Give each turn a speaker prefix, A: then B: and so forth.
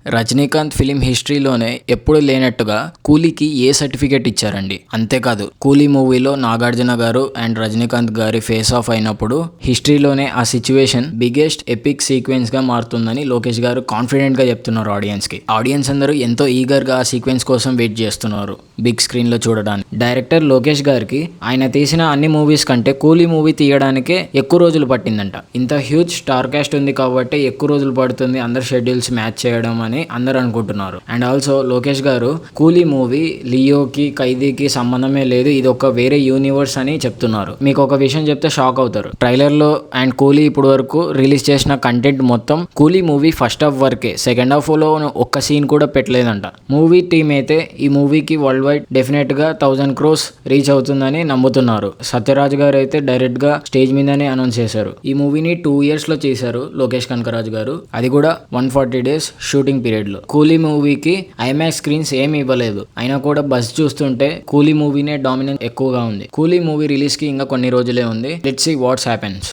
A: Rajinikanth film హిస్టరీలోనే ఎప్పుడు లేనట్టుగా కూలీకి ఏ certificate ఇచ్చారండి. అంతేకాదు కూలీ మూవీలో నాగార్జున గారు అండ్ రజనీకాంత్ గారి ఫేస్ ఆఫ్ అయినప్పుడు హిస్టరీలోనే ఆ సిచ్యువేషన్ బిగ్గెస్ట్ ఎపిక్ సీక్వెన్స్ గా మారుతుందని లోకేష్ గారు కాన్ఫిడెంట్ గా చెప్తున్నారు ఆడియన్స్ అందరూ ఎంతో ఈగర్ గా ఆ సీక్వెన్స్ కోసం వెయిట్ చేస్తున్నారు బిగ్ స్క్రీన్ లో చూడడానికి. డైరెక్టర్ లోకేష్ గారికి ఆయన తీసిన అన్ని మూవీస్ కంటే కూలీ మూవీ తీయడానికే ఎక్కువ రోజులు పట్టిందంట. ఇంత హ్యూజ్ స్టార్ కాస్ట్ ఉంది కాబట్టి ఎక్కువ రోజులు పడుతుంది అందరు షెడ్యూల్స్ మ్యాచ్ చేయడం అని అందరు అనుకుంటున్నారు. అండ్ ఆల్సో లోకేష్ గారు కూలీ మూవీ లియోకి ఖైదీకి సంబంధమే లేదు, ఇది ఒక వేరే యూనివర్స్ అని చెప్తున్నారు. మీకు ఒక విషయం చెప్తే షాక్ అవుతారు. ట్రైలర్ లో అండ్ కూలీ ఇప్పుడు వరకు రిలీజ్ చేసిన కంటెంట్ మొత్తం కూలీ మూవీ ఫస్ట్ హాఫ్ వరకే, సెకండ్ హాఫ్ లో ఒక్క సీన్ కూడా పెట్టలేదంట. మూవీ టీమ్ అయితే ఈ మూవీకి వరల్డ్ వైడ్ డెఫినెట్ గా 1000 crores రీచ్ అవుతుందని నమ్ముతున్నారు. సత్యరాజ్ గారు అయితే డైరెక్ట్ గా స్టేజ్ మీదనే అనౌన్స్ చేశారు. ఈ మూవీని 2 years లో చేశారు లోకేష్ కనకరాజ్ గారు, అది కూడా 140 days షూటింగ్ పీరియడ్ లో. కూలీ మూవీకి ఐమాక్స్ స్క్రీన్స్ ఏమి ఇవ్వలేదు, అయినా కూడా బస్ చూస్తుంటే కూలీ మూవీనే డామినెన్స్ ఎక్కువగా ఉంది. కూలీ మూవీ రిలీజ్ కి ఇంకా కొన్ని రోజులే ఉంది. Let's see what's happens.